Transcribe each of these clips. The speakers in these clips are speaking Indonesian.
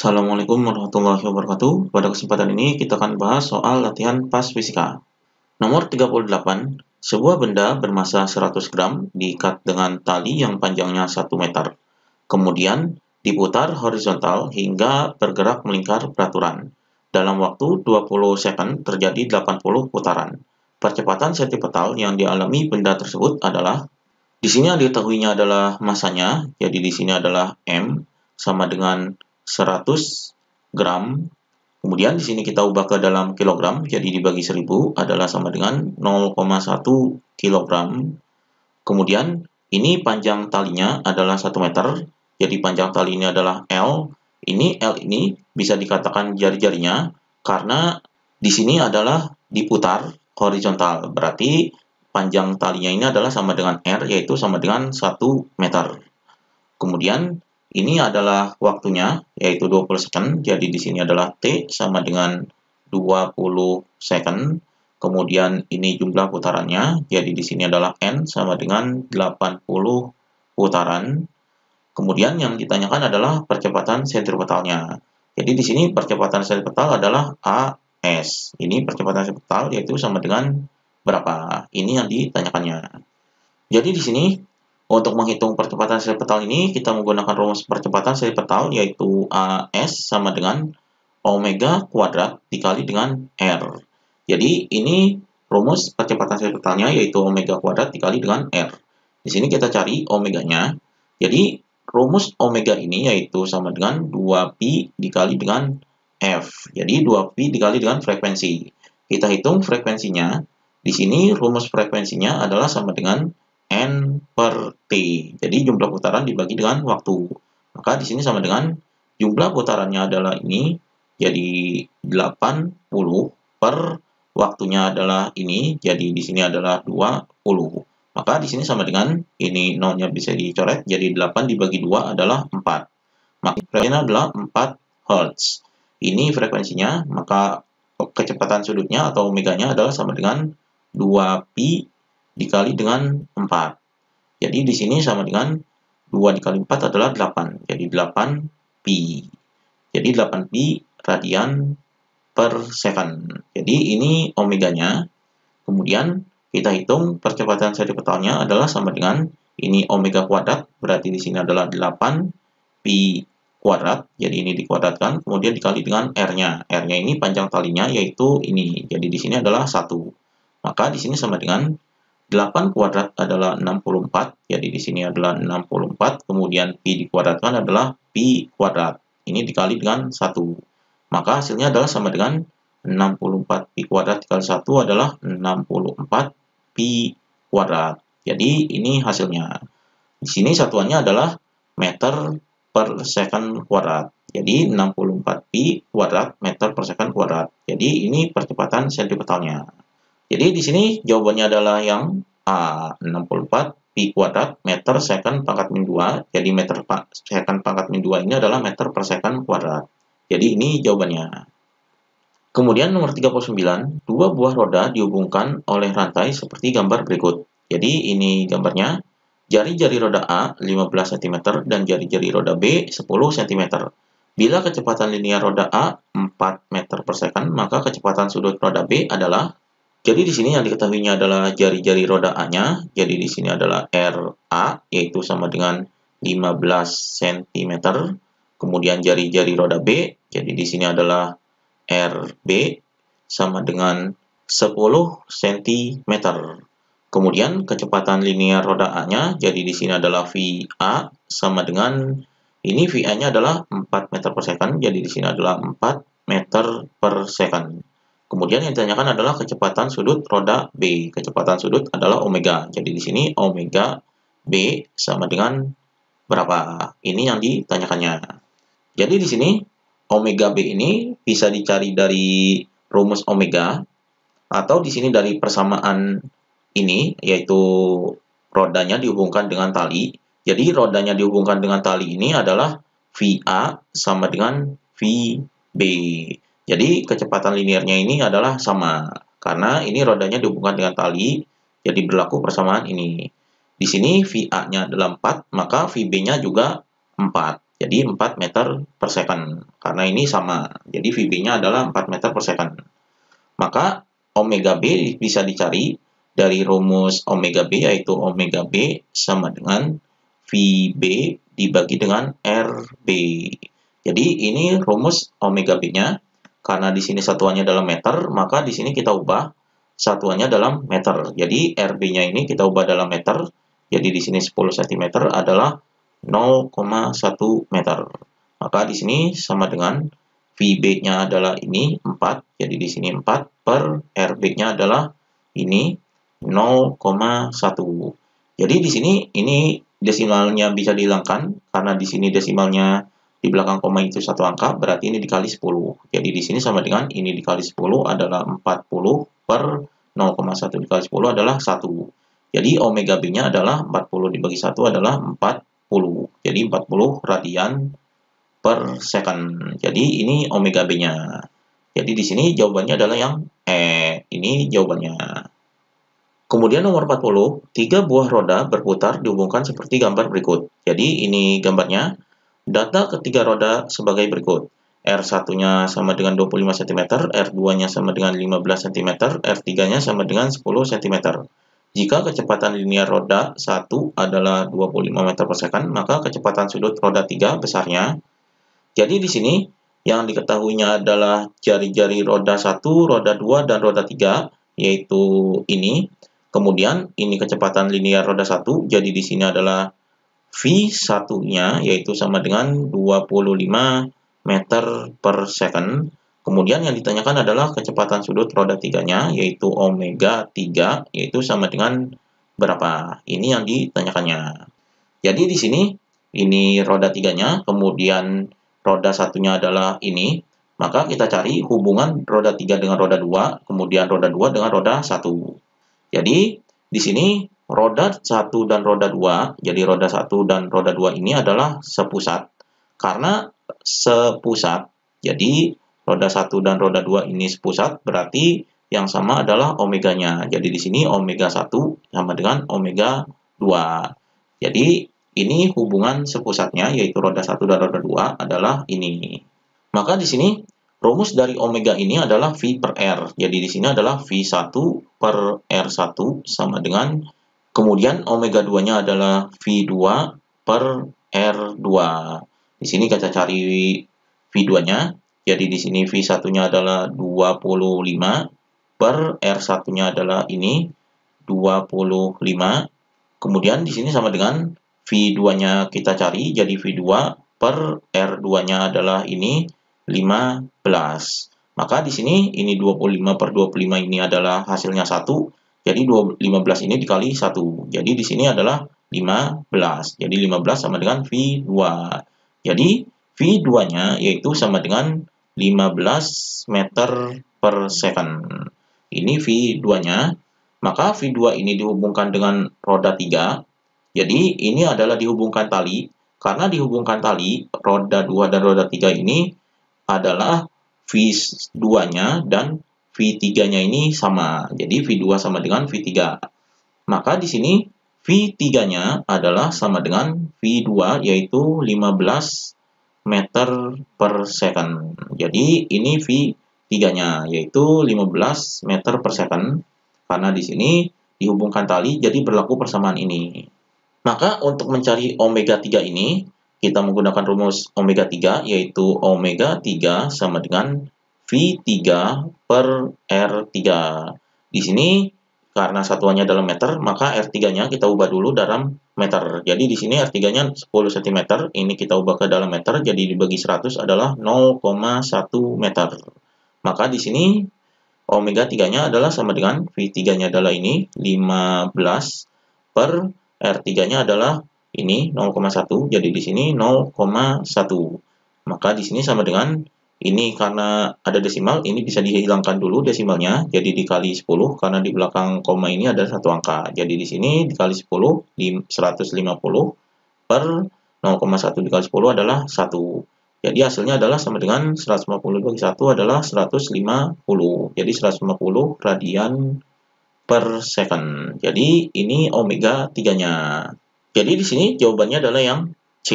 Assalamualaikum warahmatullahi wabarakatuh. Pada kesempatan ini kita akan bahas soal latihan pas fisika. Nomor 38, sebuah benda bermassa 100 gram diikat dengan tali yang panjangnya 1 meter. Kemudian diputar horizontal hingga bergerak melingkar peraturan. Dalam waktu 20 second terjadi 80 putaran. Percepatan sentripetal yang dialami benda tersebut adalah, di sini yang diketahuinya adalah massanya, jadi di sini adalah M sama dengan 100 gram. Kemudian di sini kita ubah ke dalam kilogram, jadi dibagi 1000 adalah sama dengan 0,1 kilogram. Kemudian ini panjang talinya adalah 1 meter, jadi panjang tali ini adalah L. L ini bisa dikatakan jari-jarinya karena di sini adalah diputar horizontal, berarti panjang talinya ini adalah sama dengan R, yaitu sama dengan 1 meter. Kemudian ini adalah waktunya, yaitu 20 second. Jadi di sini adalah T sama dengan 20 second. Kemudian ini jumlah putarannya. Jadi di sini adalah N sama dengan 80 putaran. Kemudian yang ditanyakan adalah percepatan sentripetalnya. Jadi di sini percepatan sentripetal adalah AS. Ini percepatan sentripetal yaitu sama dengan berapa? Ini yang ditanyakannya. Jadi di sini untuk menghitung percepatan sentripetal ini, kita menggunakan rumus percepatan sentripetal, yaitu AS sama dengan omega kuadrat dikali dengan R. Jadi, ini rumus percepatan sentripetalnya, yaitu omega kuadrat dikali dengan R. Di sini kita cari omeganya. Jadi, rumus omega ini yaitu sama dengan 2pi dikali dengan F. Jadi, 2pi dikali dengan frekuensi. Kita hitung frekuensinya. Di sini rumus frekuensinya adalah sama dengan N per T. Jadi jumlah putaran dibagi dengan waktu. Maka di sini sama dengan jumlah putarannya adalah ini, jadi 80 per waktunya adalah ini, jadi di sini adalah 20. Maka di sini sama dengan ini nolnya bisa dicoret, jadi 8 dibagi 2 adalah 4. Maka frekuensinya adalah 4 Hz. Ini frekuensinya, maka kecepatan sudutnya atau omeganya adalah sama dengan 2pi dikali dengan 4. Jadi di sini sama dengan 2 dikali 4 adalah 8. Jadi 8pi. Jadi 8pi radian per second. Jadi ini omeganya. Kemudian kita hitung percepatan sentripetalnya adalah sama dengan ini omega kuadrat, berarti di sini adalah 8pi kuadrat. Jadi ini dikuadratkan, kemudian dikali dengan R-nya. R-nya ini panjang talinya yaitu ini. Jadi di sini adalah 1. Maka di sini sama dengan 8 kuadrat adalah 64, jadi di sini adalah 64, kemudian pi dikuadratkan adalah pi kuadrat. Ini dikali dengan 1. Maka hasilnya adalah sama dengan 64 pi kuadrat dikali 1 adalah 64 pi kuadrat. Jadi ini hasilnya. Di sini satuannya adalah meter per second kuadrat. Jadi 64 pi kuadrat meter per second kuadrat. Jadi ini percepatan sentripetalnya. Jadi di sini jawabannya adalah yang A, 64 pi kuadrat meter second pangkat min 2. Jadi meter second pangkat min 2 ini adalah meter per second kuadrat. Jadi ini jawabannya. Kemudian nomor 39, dua buah roda dihubungkan oleh rantai seperti gambar berikut. Jadi ini gambarnya. Jari-jari roda A 15 cm dan jari-jari roda B 10 cm. Bila kecepatan linear roda A 4 meter per second, maka kecepatan sudut roda B adalah. Jadi di sini yang diketahuinya adalah jari-jari roda A-nya. Jadi di sini adalah RA, yaitu sama dengan 15 cm. Kemudian jari-jari roda B, jadi di sini adalah RB sama dengan 10 cm. Kemudian kecepatan linear roda A-nya, jadi di sini adalah VA sama dengan ini VA-nya adalah 4 meter per second, jadi di sini adalah 4 meter per second. Kemudian yang ditanyakan adalah kecepatan sudut roda B. Kecepatan sudut adalah omega. Jadi di sini omega B sama dengan berapa? Ini yang ditanyakannya. Jadi di sini omega B ini bisa dicari dari rumus omega atau di sini dari persamaan ini, yaitu rodanya dihubungkan dengan tali. Jadi rodanya dihubungkan dengan tali ini adalah VA sama dengan VB. Jadi kecepatan linearnya ini adalah sama. Karena ini rodanya dihubungkan dengan tali, jadi berlaku persamaan ini. Di sini VA-nya adalah 4, maka VB-nya juga 4. Jadi 4 meter per second. Karena ini sama. Jadi VB-nya adalah 4 meter per second. Maka omega B bisa dicari dari rumus omega B, yaitu omega B sama dengan VB dibagi dengan RB. Jadi ini rumus omega B-nya. Karena di sini satuannya dalam meter, maka di sini kita ubah satuannya dalam meter. Jadi RB-nya ini kita ubah dalam meter. Jadi di sini 10 cm adalah 0,1 meter. Maka di sini sama dengan VB-nya adalah ini 4. Jadi di sini 4 per RB-nya adalah ini 0,1. Jadi di sini ini desimalnya bisa dihilangkan karena di sini desimalnya di belakang koma itu satu angka, berarti ini dikali 10. Jadi di sini sama dengan ini dikali 10 adalah 40 per 0,1 dikali 10 adalah 1. Jadi omega B-nya adalah 40 dibagi 1 adalah 40. Jadi 40 radian per second. Jadi ini omega B-nya. Jadi di sini jawabannya adalah yang ini jawabannya. Kemudian nomor 40, 3 buah roda berputar dihubungkan seperti gambar berikut. Jadi ini gambarnya. Data ketiga roda sebagai berikut. R1-nya sama dengan 25 cm, R2-nya sama dengan 15 cm, R3-nya sama dengan 10 cm. Jika kecepatan linear roda 1 adalah 25 meter per second, maka kecepatan sudut roda 3 besarnya. Jadi di sini yang diketahuinya adalah jari-jari roda 1, roda 2, dan roda 3, yaitu ini. Kemudian ini kecepatan linear roda 1, jadi di sini adalah V1-nya yaitu sama dengan 25 meter per second. Kemudian yang ditanyakan adalah kecepatan sudut roda 3-nya yaitu omega 3 yaitu sama dengan berapa. Ini yang ditanyakannya. Jadi di sini ini roda 3-nya, kemudian roda 1-nya adalah ini. Maka kita cari hubungan roda 3 dengan roda 2, kemudian roda 2 dengan roda 1. Jadi di sini roda 1 dan roda 2, jadi roda 1 dan roda 2 ini adalah sepusat. Karena sepusat, jadi roda 1 dan roda 2 ini sepusat, berarti yang sama adalah omeganya. Jadi di sini omega 1 sama dengan omega 2. Jadi ini hubungan sepusatnya, yaitu roda 1 dan roda 2 adalah ini. Maka di sini rumus dari omega ini adalah V per R. Jadi di sini adalah V1 per R1 sama dengan, kemudian omega 2-nya adalah V2 per R2. Di sini kita cari V2-nya. Jadi di sini V1-nya adalah 25 per R1-nya adalah ini 25. Kemudian di sini sama dengan V2-nya kita cari. Jadi V2 per R2-nya adalah ini 15. Maka di sini ini 25 per 25 ini adalah hasilnya 1. Jadi 15 ini dikali 1. Jadi di sini adalah 15. Jadi 15 sama dengan V2. Jadi V2-nya yaitu sama dengan 15 meter per second. Ini V2-nya. Maka V2 ini dihubungkan dengan roda 3. Jadi ini adalah dihubungkan tali. Karena dihubungkan tali, roda 2 dan roda 3 ini adalah V2-nya dan V3-nya ini sama. Jadi V2 sama dengan V3. Maka di sini V3-nya adalah sama dengan V2 yaitu 15 meter per second. Jadi ini V3-nya yaitu 15 meter per second. Karena di sini dihubungkan tali jadi berlaku persamaan ini. Maka untuk mencari omega 3 ini kita menggunakan rumus omega 3 yaitu omega 3 sama dengan V3 per R3. Di sini karena satuannya dalam meter, maka R3-nya kita ubah dulu dalam meter. Jadi di sini R3-nya 10 cm, ini kita ubah ke dalam meter, jadi dibagi 100 adalah 0,1 meter. Maka di sini omega 3-nya adalah sama dengan V3-nya adalah ini 15 per R3-nya adalah ini 0,1, jadi di sini 0,1. Maka di sini sama dengan ini karena ada desimal, ini bisa dihilangkan dulu desimalnya, jadi dikali 10 karena di belakang koma ini ada satu angka. Jadi di sini dikali 10 150 per 0,1 dikali 10 adalah 1. Jadi hasilnya adalah sama dengan 150 bagi 1 adalah 150. Jadi 150 radian per second. Jadi ini omega 3-nya. Jadi di sini jawabannya adalah yang C.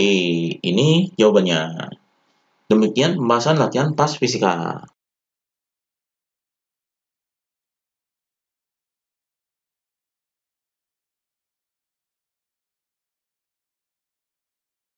Ini jawabannya. Demikian pembahasan latihan PAS Fisika.